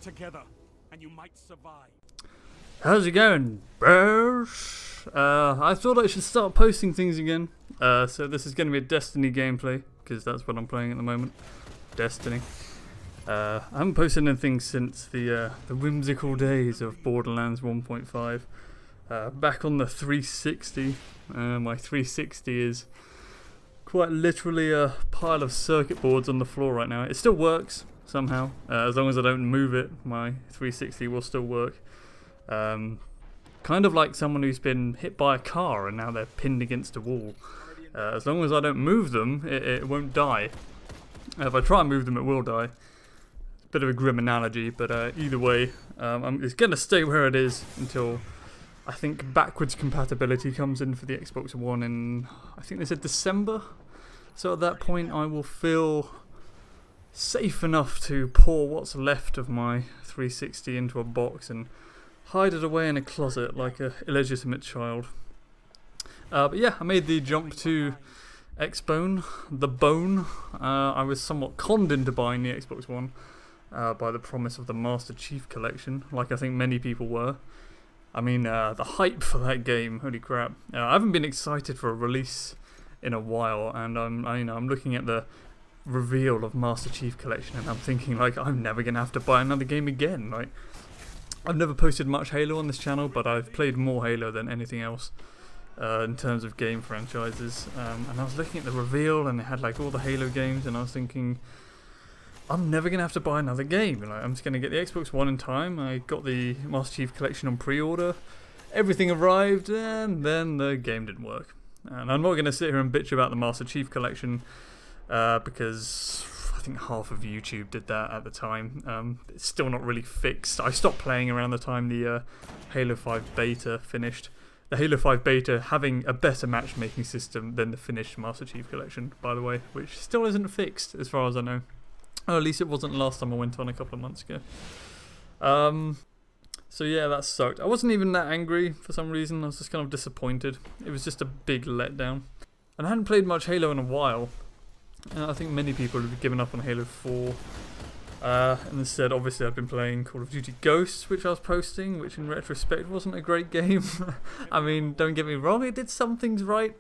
together, and you might survive. How's it going, bros? I thought I should start posting things again. So this is going to be a Destiny gameplay, because that's what I'm playing at the moment. Destiny. I haven't posted anything since the whimsical days of Borderlands 1.5. Back on the 360. My 360 is quite literally a pile of circuit boards on the floor right now. It still works somehow. As long as I don't move it, my 360 will still work. Kind of like someone who's been hit by a car and now they're pinned against a wall. As long as I don't move them, it won't die. If I try and move them, it will die. It's a bit of a grim analogy, but either way, it's going to stay where it is until I think backwards compatibility comes in for the Xbox One in, I think they said December. So at that point, I will feel safe enough to pour what's left of my 360 into a box and hide it away in a closet like a illegitimate child. But yeah, I made the jump to Xbone, the Bone. I was somewhat conned into buying the Xbox One by the promise of the Master Chief Collection, like I think many people were. I mean, the hype for that game, holy crap. I haven't been excited for a release in a while, and I'm looking at the reveal of Master Chief Collection and I'm thinking, like, I'm never going to have to buy another game again. Like, I've never posted much Halo on this channel, but I've played more Halo than anything else in terms of game franchises. And I was looking at the reveal and it had like all the Halo games and I was thinking, I'm never going to have to buy another game. Like, I'm just going to get the Xbox One in time. I got the Master Chief Collection on pre-order. Everything arrived and then the game didn't work. And I'm not going to sit here and bitch about the Master Chief Collection because I think half of YouTube did that at the time. It's still not really fixed. I stopped playing around the time the Halo 5 beta finished. The Halo 5 beta having a better matchmaking system than the finished Master Chief Collection, by the way, which still isn't fixed as far as I know. Or at least it wasn't last time I went on a couple of months ago. So yeah, that sucked. I wasn't even that angry for some reason. I was just kind of disappointed. It was just a big letdown. And I hadn't played much Halo in a while. I think many people have given up on Halo 4. And instead, obviously, I've been playing Call of Duty Ghosts, which I was posting, which in retrospect wasn't a great game. I mean, don't get me wrong, it did some things right.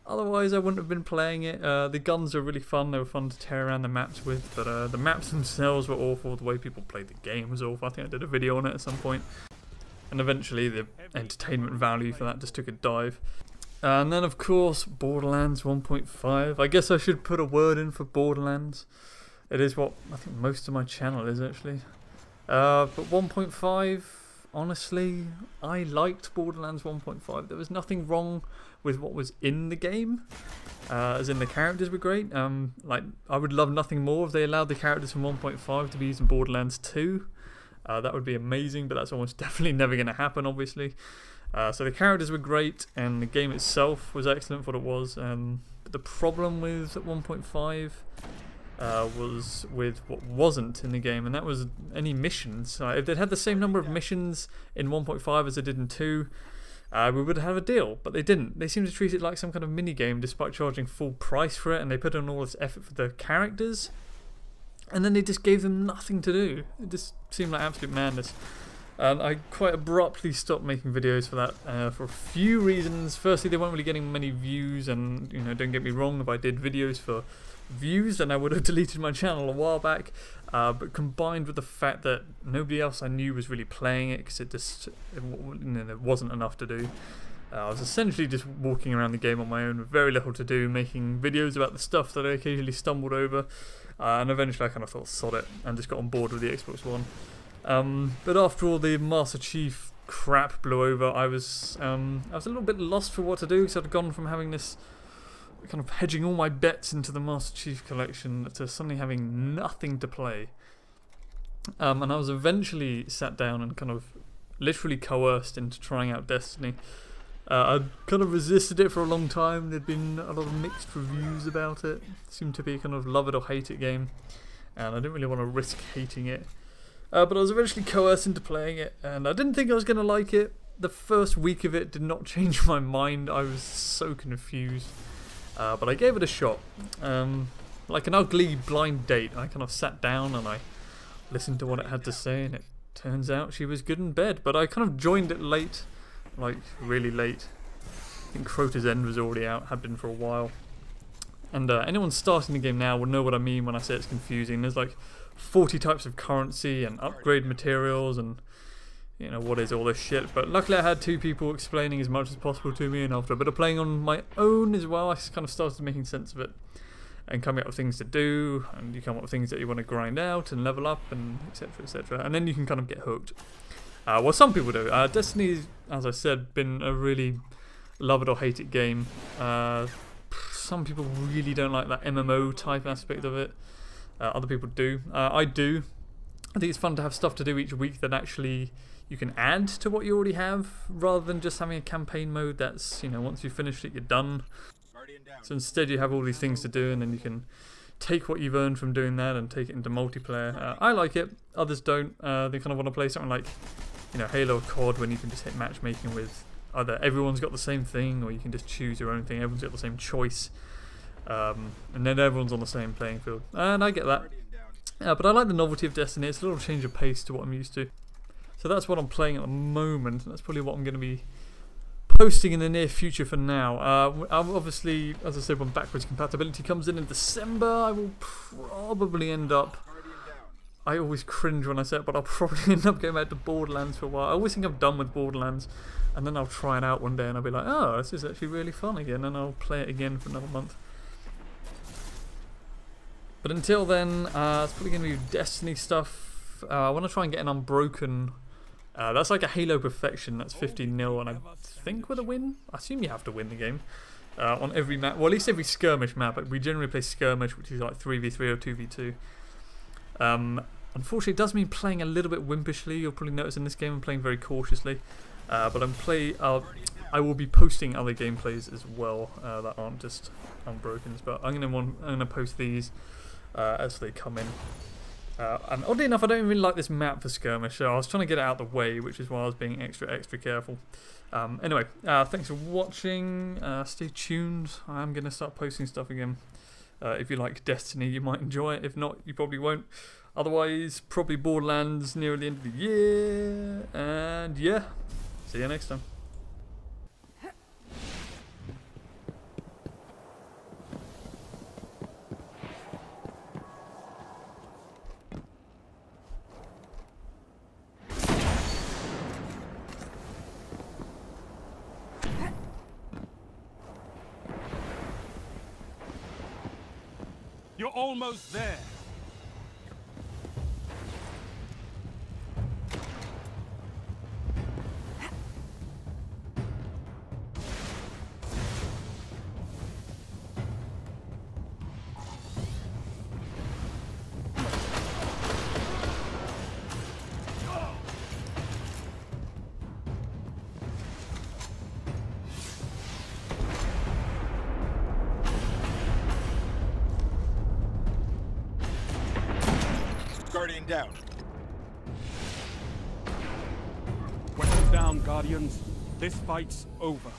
Otherwise, I wouldn't have been playing it. The guns are really fun. They were fun to tear around the maps with, but the maps themselves were awful. The way people played the game was awful. I think I did a video on it at some point. And eventually, the entertainment value for that just took a dive. And then, of course, Borderlands 1.5. I guess I should put a word in for Borderlands. It is what I think most of my channel is, actually. But 1.5, honestly, I liked Borderlands 1.5. There was nothing wrong with what was in the game. As in, the characters were great. Like, I would love nothing more if they allowed the characters from 1.5 to be used in Borderlands 2. That would be amazing, but that's almost definitely never going to happen, obviously. So the characters were great, and the game itself was excellent for what it was. But the problem with 1.5 was with what wasn't in the game, and that was any missions. If they'd had the same number of missions in 1.5 as they did in 2, we would have a deal, but they didn't. They seemed to treat it like some kind of mini-game despite charging full price for it, and they put in all this effort for the characters, and then they just gave them nothing to do. It just seemed like absolute madness. And I quite abruptly stopped making videos for that for a few reasons. Firstly, they weren't really getting many views, and, you know, don't get me wrong, if I did videos for views then I would have deleted my channel a while back, but combined with the fact that nobody else I knew was really playing it because there wasn't enough to do. I was essentially just walking around the game on my own with very little to do, making videos about the stuff that I occasionally stumbled over, and eventually I kind of thought, sod it, and just got on board with the Xbox One. But after all the Master Chief crap blew over, I was a little bit lost for what to do, because I'd gone from having this kind of hedging all my bets into the Master Chief Collection to suddenly having nothing to play. And I was eventually sat down and kind of literally coerced into trying out Destiny. I'd kind of resisted it for a long time. There'd been a lot of mixed reviews about it. It seemed to be a kind of love it or hate it game, and I didn't really want to risk hating it. But I was eventually coerced into playing it, and I didn't think I was going to like it. The first week of it did not change my mind. I was so confused. But I gave it a shot. Like an ugly blind date, I kind of sat down and I listened to what it had to say, and it turns out she was good in bed. But I kind of joined it late, like really late. I think Crota's End was already out, had been for a while. And anyone starting the game now will know what I mean when I say it's confusing. There's like 40 types of currency and upgrade materials and you know what is all this shit. But luckily I had 2 people explaining as much as possible to me, and after a bit of playing on my own as well, I kind of started making sense of it and coming up with things to do, and you come up with things that you want to grind out and level up and etc, etc, and then you can kind of get hooked. Well, some people do. Destiny's, as I said, been a really love it or hate it game. Some people really don't like that MMO type aspect of it. Other people do. I do. I think it's fun to have stuff to do each week that actually you can add to what you already have, rather than just having a campaign mode that's, you know, once you've finished it, you're done. So instead you have all these things to do, and then you can take what you've earned from doing that and take it into multiplayer. I like it. Others don't. They kind of want to play something like, you know, Halo or COD, when you can just hit matchmaking with either everyone's got the same thing, or you can just choose your own thing. Everyone's got the same choice, and then everyone's on the same playing field. And I get that. But I like the novelty of Destiny. It's a little change of pace to what I'm used to. So that's what I'm playing at the moment. That's probably what I'm going to be posting in the near future for now. Obviously, as I said, when backwards compatibility comes in December, I will probably end up... I always cringe when I say it, but I'll probably end up going back to Borderlands for a while. I always think I'm done with Borderlands, and then I'll try it out one day and I'll be like, oh, this is actually really fun again, and I'll play it again for another month. But until then, it's probably going to be Destiny stuff. I want to try and get an Unbroken. That's like a Halo perfection. That's 15-0, and I think with a win. I assume you have to win the game on every map. Well, at least every skirmish map. We generally play skirmish, which is like 3v3 or 2v2. Unfortunately, it does mean playing a little bit wimpishly. You'll probably notice in this game I'm playing very cautiously. But I will be posting other gameplays as well that aren't just Unbrokens. But I'm gonna post these as they come in. And oddly enough, I don't really like this map for skirmish, so I was trying to get it out of the way, which is why I was being extra careful. Anyway, thanks for watching. Stay tuned. I am going to start posting stuff again. If you like Destiny, you might enjoy it. If not, you probably won't. Otherwise, probably Borderlands near the end of the year. And yeah, see you next time. You're almost there. Guardian down. Weapons down, Guardians. This fight's over.